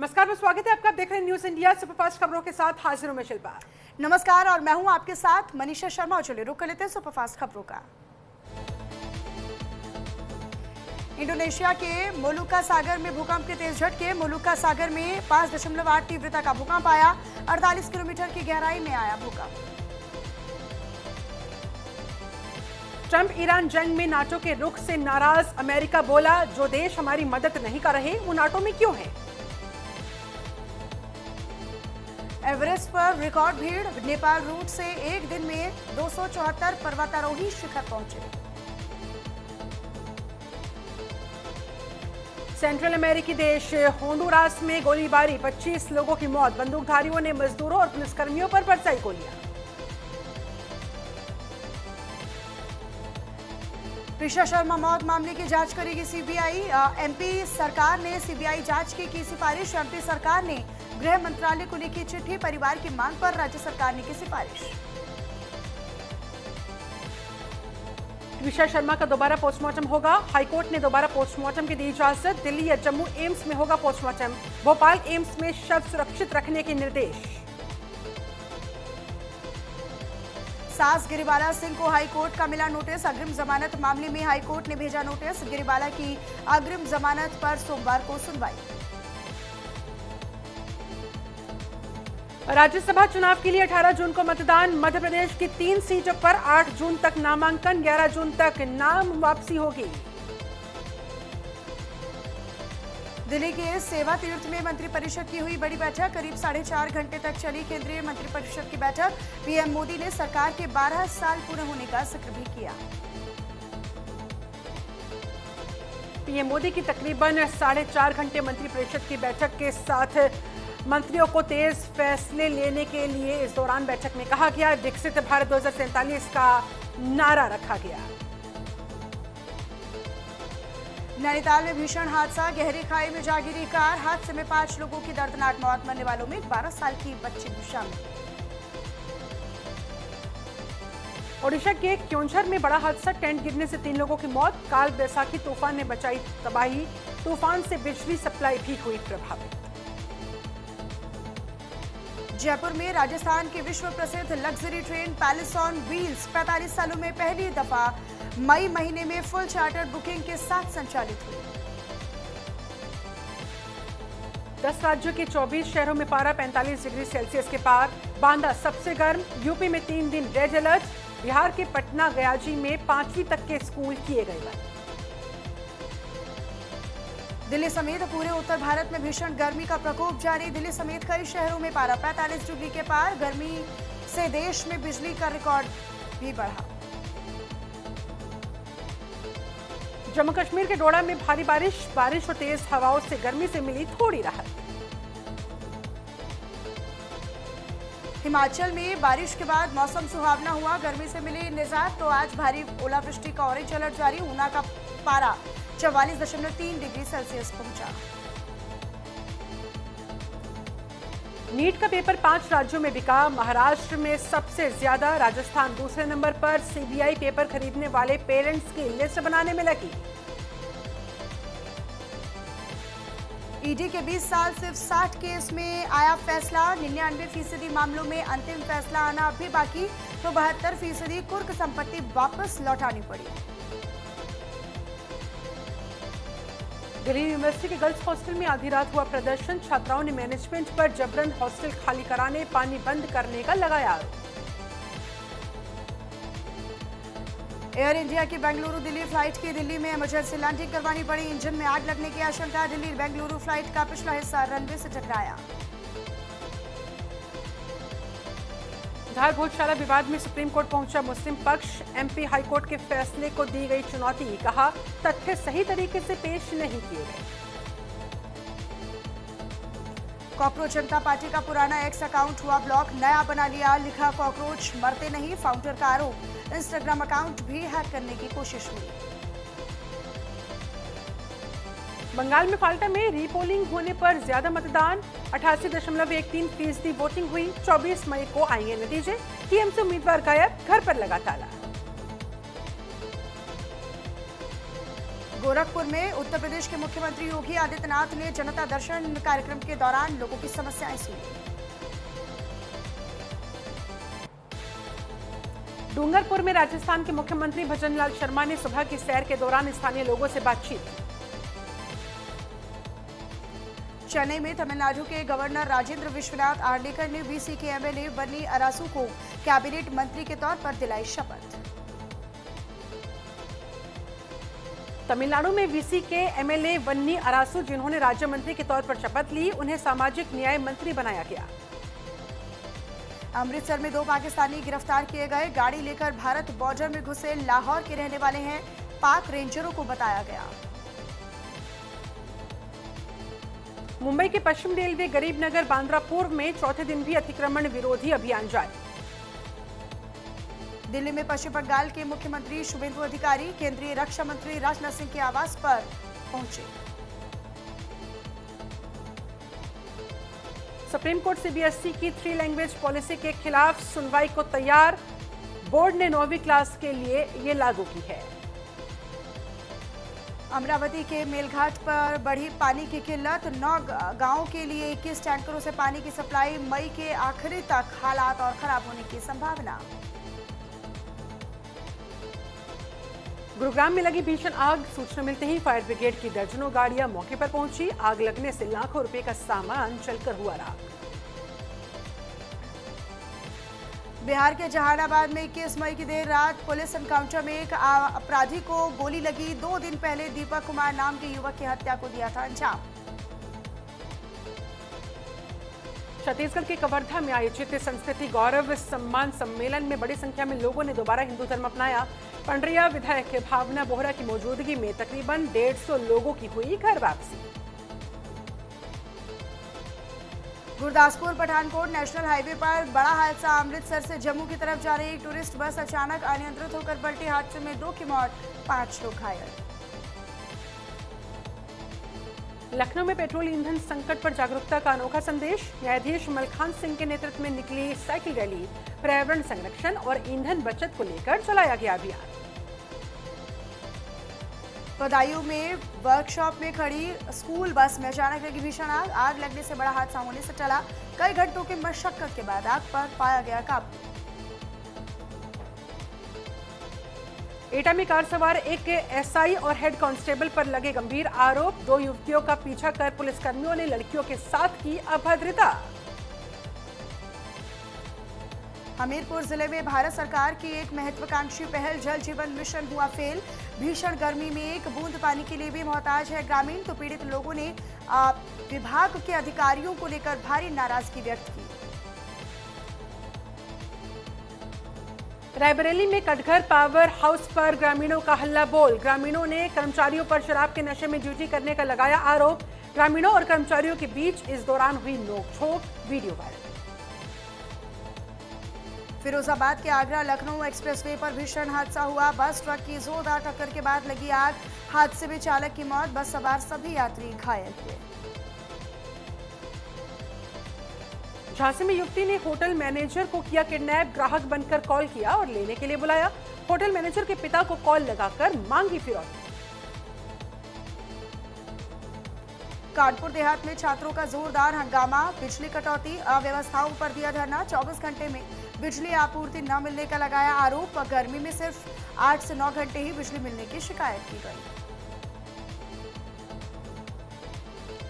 नमस्कार, मैं स्वागत है आपका। आप देख रहे हैं न्यूज इंडिया सुपरफास्ट खबरों के साथ हाजिर हूं मैं शिल्पा। नमस्कार और मैं हूं आपके साथ मनीषा शर्मा। और चलिए रुक कर लेते हैं सुपरफास्ट खबरों का। इंडोनेशिया के मोलुका सागर में भूकंप के तेज झटके। मोलुका सागर में 5.8 तीव्रता का भूकंप आया। 48 किलोमीटर की गहराई में आया भूकंप। ट्रंप ईरान जंग में नाटो के रुख से नाराज। अमेरिका बोला, जो देश हमारी मदद नहीं कर रहे वो नाटो में क्यों है। एवरेस्ट पर रिकॉर्ड भीड़। नेपाल रूट से एक दिन में 274 पर्वतारोही शिखर पहुंचे। सेंट्रल अमेरिकी देश होंडुरास में गोलीबारी, 25 लोगों की मौत। बंदूकधारियों ने मजदूरों और पुलिसकर्मियों पर बरसाई गोलियां। प्रिशा शर्मा मौत मामले की जांच करेगी सीबीआई। एमपी सरकार ने सीबीआई जांच की सिफारिश। एमपी सरकार ने गृह मंत्रालय को लिखी चिट्ठी। परिवार की मांग पर राज्य सरकार ने की सिफारिश। प्रिशा शर्मा का दोबारा पोस्टमार्टम होगा। हाईकोर्ट ने दोबारा पोस्टमार्टम की दी इजाजत। दिल्ली या जम्मू एम्स में होगा पोस्टमार्टम। भोपाल एम्स में शव सुरक्षित रखने के निर्देश। सास गिरिबाला सिंह को हाईकोर्ट का मिला नोटिस। अग्रिम जमानत मामले में हाईकोर्ट ने भेजा नोटिस। गिरिबाला की अग्रिम जमानत पर सोमवार को सुनवाई। राज्यसभा चुनाव के लिए 18 जून को मतदान। मध्य प्रदेश की 3 सीटों पर 8 जून तक नामांकन। 11 जून तक नाम वापसी होगी। दिल्ली के सेवा तीर्थ में मंत्रिपरिषद की हुई बड़ी बैठक। करीब 4.5 घंटे तक चली केंद्रीय मंत्रिपरिषद की बैठक। पीएम मोदी ने सरकार के 12 साल पूरे होने का जिक्र भी किया। पीएम मोदी की तकरीबन 4.5 घंटे मंत्रिपरिषद की बैठक के साथ मंत्रियों को तेज फैसले लेने के लिए इस दौरान बैठक में कहा गया। विकसित भारत 2047 का नारा रखा गया। नैनीताल में भीषण हादसा। गहरी खाई में जा गिरी कार। हादसे में 5 लोगों की दर्दनाक मौत। मरने वालों में 12 साल की बच्ची भी शामिल। ओडिशा के क्योंझर में बड़ा हादसा। टेंट गिरने से 3 लोगों की मौत। काल बैसाखी तूफान ने मचाई तबाही। तूफान से बिजली सप्लाई भी हुई प्रभावित। जयपुर में राजस्थान की विश्व प्रसिद्ध luxury train palace on wheels 45 सालों में पहली दफा मई महीने में फुल चार्टर बुकिंग के साथ संचालित हुई। 10 राज्यों के 24 शहरों में पारा 45 डिग्री सेल्सियस के पार। बांदा सबसे गर्म। यूपी में 3 दिन रेड अलर्ट। बिहार के पटना गयाजी में 5वीं तक के स्कूल किए गए बंद। दिल्ली समेत पूरे उत्तर भारत में भीषण गर्मी का प्रकोप जारी। दिल्ली समेत कई शहरों में पारा 45 डिग्री के पार। गर्मी से देश में बिजली का रिकॉर्ड भी बढ़ा। जम्मू कश्मीर के डोडा में भारी बारिश और तेज हवाओं से गर्मी से मिली थोड़ी राहत। हिमाचल में बारिश के बाद मौसम सुहावना हुआ। गर्मी से मिली निजात। तो आज भारी ओलावृष्टि का ऑरेंज अलर्ट जारी। ऊना का पारा 44.3 डिग्री सेल्सियस पहुंचा। नीट का पेपर 5 राज्यों में बिका। महाराष्ट्र में सबसे ज्यादा, राजस्थान दूसरे नंबर पर। सीबीआई पेपर खरीदने वाले पेरेंट्स की लिस्ट बनाने में लगी। ईडी के 20 साल सिर्फ 60 केस में आया फैसला। 99% मामलों में अंतिम फैसला आना अभी बाकी। तो 72% कुर्क संपत्ति वापस लौटानी पड़ी। दिल्ली यूनिवर्सिटी के गर्ल्स हॉस्टल में आधी रात हुआ प्रदर्शन। छात्राओं ने मैनेजमेंट पर जबरन हॉस्टल खाली कराने, पानी बंद करने का लगाया आरोप। एयर इंडिया की बेंगलुरु दिल्ली फ्लाइट की दिल्ली में इमरजेंसी लैंडिंग करवानी पड़ी। इंजन में आग लगने की आशंका। दिल्ली बेंगलुरु फ्लाइट का पिछला हिस्सा रनवे से टकराया। धार भोजशाला विवाद में सुप्रीम कोर्ट पहुंचा मुस्लिम पक्ष। एमपी हाईकोर्ट के फैसले को दी गई चुनौती। कहा, तथ्य सही तरीके से पेश नहीं किए गए। कॉकरोच जनता पार्टी का पुराना एक्स अकाउंट हुआ ब्लॉक। नया बना लिया। लिखा, कॉकरोच मरते नहीं। फाउंडर का आरोप। इंस्टाग्राम अकाउंट भी हैक करने की कोशिश हुई। बंगाल में फाल्टा में रीपोलिंग होने पर ज्यादा मतदान। 88.13% वोटिंग हुई। 24 मई को आएंगे नतीजे। टीएमसी उम्मीदवार गायब। घर पर लगा ताला। गोरखपुर में उत्तर प्रदेश के मुख्यमंत्री योगी आदित्यनाथ ने जनता दर्शन कार्यक्रम के दौरान लोगों की समस्याएं सुनी। डूंगरपुर में राजस्थान के मुख्यमंत्री भजनलाल शर्मा ने सुबह की सैर के दौरान स्थानीय लोगों से बातचीत की। चेन्नई में तमिलनाडु के गवर्नर राजेंद्र विश्वनाथ आर्लेकर ने वीसी के एमएलए वन्नी अरासू को कैबिनेट मंत्री के तौर पर दिलाई शपथ। तमिलनाडु में वीसी के एमएलए वन्नी अरासू जिन्होंने राज्य मंत्री के तौर पर शपथ ली, उन्हें सामाजिक न्याय मंत्री बनाया गया। अमृतसर में 2 पाकिस्तानी गिरफ्तार किए गए। गाड़ी लेकर भारत बॉर्डर में घुसे लाहौर के रहने वाले हैं, पाक रेंजरों को बताया गया। मुंबई के पश्चिम रेलवे गरीब नगर बांद्रा पूर्व में चौथे दिन भी अतिक्रमण विरोधी अभियान जारी। दिल्ली में पश्चिम बंगाल के मुख्यमंत्री शुभेंदु अधिकारी केंद्रीय रक्षा मंत्री राजनाथ सिंह के आवास पर पहुंचे। सुप्रीम कोर्ट सीबीएसई की 3 लैंग्वेज पॉलिसी के खिलाफ सुनवाई को तैयार। बोर्ड ने 9वीं क्लास के लिए ये लागू की है। अमरावती के मेलघाट पर बढ़ी पानी की किल्लत। 9 गांवों के लिए 21 टैंकरों से पानी की सप्लाई। मई के आखिरी तक हालात और खराब होने की संभावना। गुरुग्राम में लगी भीषण आग। सूचना मिलते ही फायर ब्रिगेड की दर्जनों गाड़ियां मौके पर पहुंची। आग लगने से लाखों रुपए का सामान जलकर हुआ राख। बिहार के जहानाबाद में 21 मई की देर रात पुलिस एनकाउंटर में एक अपराधी को गोली लगी। 2 दिन पहले दीपक कुमार नाम के युवक की हत्या को दिया था अंजाम। छत्तीसगढ़ के कवर्धा में आयोजित संस्कृति गौरव सम्मान सम्मेलन में बड़ी संख्या में लोगों ने दोबारा हिंदू धर्म अपनाया। पंडरिया विधायक भावना बोहरा की मौजूदगी में तकरीबन 150 लोगों की हुई घर वापसी। गुरदासपुर पठानकोट नेशनल हाईवे पर बड़ा हादसा। अमृतसर से जम्मू की तरफ जा रही एक टूरिस्ट बस अचानक अनियंत्रित होकर पलटी। हादसे में 2 की मौत, 5 लोग घायल। लखनऊ में पेट्रोल ईंधन संकट पर जागरूकता का अनोखा संदेश। न्यायाधीश मलखान सिंह के नेतृत्व में निकली साइकिल रैली। पर्यावरण संरक्षण और ईंधन बचत को लेकर चलाया गया अभियान। बदायूं में वर्कशॉप में खड़ी स्कूल बस में अचानक लगी भीषण आग। आग लगने से बड़ा हादसा होने से टला। कई घंटों की मशक्कत के बाद आग पर पाया गया काबू। एटा में कार सवार एक एसआई और हेड कांस्टेबल पर लगे गंभीर आरोप। 2 युवतियों का पीछा कर पुलिसकर्मियों ने लड़कियों के साथ की अभद्रता। हमीरपुर जिले में भारत सरकार की एक महत्वाकांक्षी पहल जल जीवन मिशन हुआ फेल। भीषण गर्मी में एक बूंद पानी के लिए भी मोहताज है ग्रामीण। तो पीड़ित लोगों ने विभाग के अधिकारियों को लेकर भारी नाराजगी व्यक्त की। रायबरेली में कटघर पावर हाउस पर ग्रामीणों का हल्ला बोल। ग्रामीणों ने कर्मचारियों पर शराब के नशे में ड्यूटी करने का लगाया आरोप। ग्रामीणों और कर्मचारियों के बीच इस दौरान हुई नोकझोंक, वीडियो वायरल। फिरोजाबाद के आगरा लखनऊ एक्सप्रेसवे पर भीषण हादसा हुआ। बस ट्रक की जोरदार टक्कर के बाद लगी आग। हादसे में चालक की मौत, बस सवार सभी यात्री घायल हुए। झांसी में युवती ने होटल मैनेजर को किया किडनैप। ग्राहक बनकर कॉल किया और लेने के लिए बुलाया। होटल मैनेजर के पिता को कॉल लगाकर मांगी फिरौती। कानपुर देहात में छात्रों का जोरदार हंगामा। बिजली कटौती, अव्यवस्थाओं पर दिया धरना। 24 घंटे में बिजली आपूर्ति न मिलने का लगाया आरोप। गर्मी में सिर्फ 8 से 9 घंटे ही बिजली मिलने की शिकायत की गई।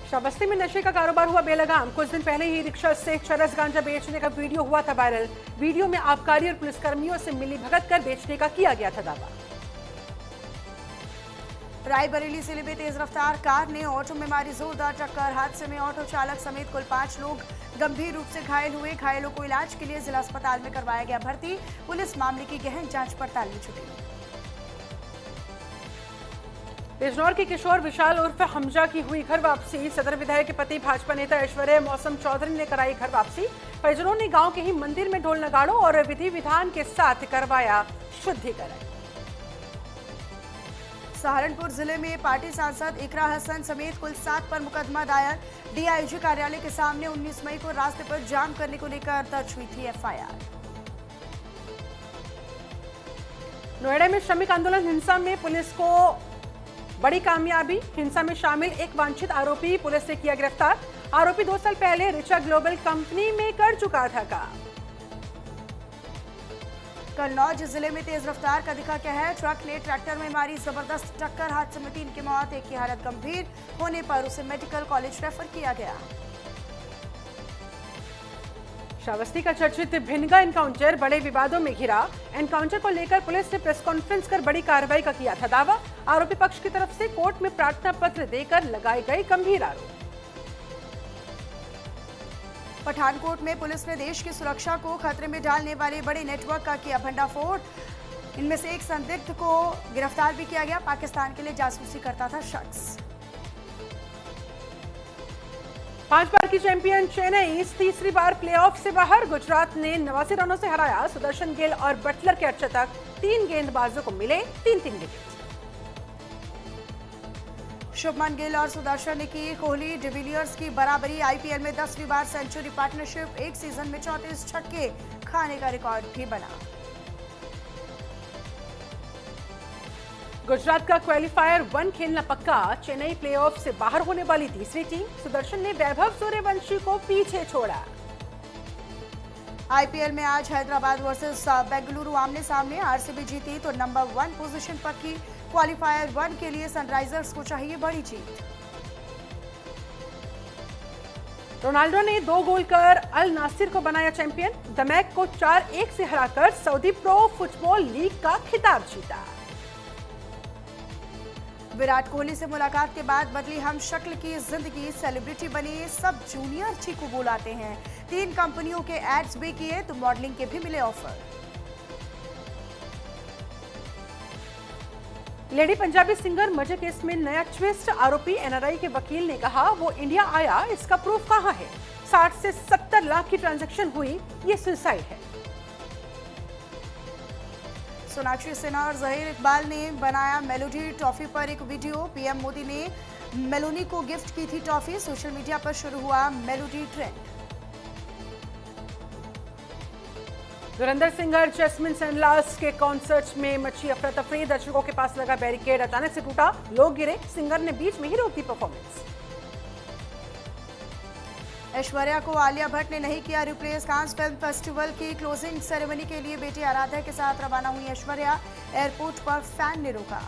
श्रावस्ती में नशे का कारोबार हुआ बेलगाम। कुछ दिन पहले ही रिक्शा से चरस गांजा बेचने का वीडियो हुआ था वायरल। वीडियो में आबकारी और पुलिसकर्मियों से मिलीभगत कर बेचने का किया गया था दावा। रायबरेली जिले में तेज रफ्तार कार ने ऑटो में मारी जोरदार टक्कर। हादसे में ऑटो चालक समेत कुल 5 लोग गंभीर रूप से घायल हुए। घायलों को इलाज के लिए जिला अस्पताल में करवाया गया भर्ती। पुलिस मामले की गहन जांच पड़ताल में जुटी। बिजनौर के किशोर विशाल उर्फ हमजा की हुई घर वापसी। सदर विधायक के पति भाजपा नेता ऐश्वर्य मौसम चौधरी ने कराई घर वापसी। परिजनों ने गांव के ही मंदिर में ढोल नगाड़ों और विधि विधान के साथ करवाया शुद्धिकरण। सहारनपुर जिले में पार्टी सांसद इकरा हसन समेत कुल 7 पर मुकदमा दायर। डीआईजी कार्यालय के सामने 19 मई को रास्ते पर जाम करने को लेकर दर्ज हुई थी एफआईआर। नोएडा में श्रमिक आंदोलन हिंसा में पुलिस को बड़ी कामयाबी, हिंसा में शामिल एक वांछित आरोपी पुलिस ने किया गिरफ्तार। आरोपी 2 साल पहले रिचा ग्लोबल कंपनी में कर चुका था काम। कन्नौज जिले में तेज रफ्तार का दिखा कहर, ट्रक ने ट्रैक्टर में मारी जबरदस्त टक्कर, हादसे में 3 की मौत, एक की हालत गंभीर होने पर उसे मेडिकल कॉलेज रेफर किया गया। श्रावस्ती का चर्चित भिनगा एनकाउंटर बड़े विवादों में घिरा। एनकाउंटर को लेकर पुलिस ने प्रेस कॉन्फ्रेंस कर बड़ी कार्रवाई का किया था दावा। आरोपी पक्ष की तरफ से कोर्ट में प्रार्थना पत्र देकर लगाए गए गंभीर आरोप। पठानकोट में पुलिस ने देश की सुरक्षा को खतरे में डालने वाले बड़े नेटवर्क का किया भंडाफोड़। इनमें से एक संदिग्ध को गिरफ्तार भी किया गया। पाकिस्तान के लिए जासूसी करता था शख्स। 5 बार की चैंपियन चेन्नई तीसरी बार प्लेऑफ से बाहर। गुजरात ने 89 रनों से हराया। सुदर्शन गिल और बटलर के अर्धशतक, 3 गेंदबाजों को मिले 3-3 विकेट। शुभमन गिल और सुदर्शन ने की कोहली डिविलियर्स की बराबरी। आईपीएल में 10वीं बार सेंचुरी पार्टनरशिप, एक सीजन में 34 छक्के खाने का रिकॉर्ड भी बना। गुजरात का क्वालिफायर 1 खेलना पक्का। चेन्नई प्लेऑफ से बाहर होने वाली तीसरी टीम। सुदर्शन ने वैभव सूर्यवंशी को पीछे छोड़ा। आईपीएल में आज हैदराबाद वर्सेस बेंगलुरु आमने सामने। आरसीबी जीती तो नंबर 1 पोजीशन पक्की। क्वालिफायर 1 के लिए सनराइजर्स को चाहिए बड़ी जीत। रोनाल्डो ने 2 गोल कर अल नासिर को बनाया चैंपियन। दमैक को 4-1 से हराकर सऊदी प्रो फुटबॉल लीग का खिताब जीता। विराट कोहली से मुलाकात के बाद बदली हम शक्ल की जिंदगी, सेलिब्रिटी बनी, सब जूनियर चीकू बुलाते हैं। 3 कंपनियों के एड्स भी किए तो मॉडलिंग के भी मिले ऑफर। लेडी पंजाबी सिंगर मजे केस में नया ट्विस्ट। आरोपी एनआरआई के वकील ने कहा वो इंडिया आया, इसका प्रूफ कहां है। 60 से 70 लाख की ट्रांजैक्शन हुई, ये सुसाइड है। सोनाक्षी सिन्हा और जहीर इकबाल ने बनाया मेलोडी टॉफी पर एक वीडियो। पीएम मोदी ने मेलोनी को गिफ्ट की थी टॉफी। सोशल मीडिया पर शुरू हुआ मेलोडी ट्रेंड। धुरंधर सिंगर जैस्मिन सैंडलास के कॉन्सर्ट में मची अफरा तफरी। दर्शकों के पास लगा बैरिकेड अचानक से टूटा, लोग गिरे, सिंगर ने बीच में ही रोक दी परफॉर्मेंस। ऐश्वर्या को आलिया भट्ट ने नहीं किया रिप्लेस। कांस फिल्म फेस्टिवल की क्लोजिंग सेरेमनी के लिए बेटी आराध्या के साथ रवाना हुई ऐश्वर्या। एयरपोर्ट पर फैन ने रोका।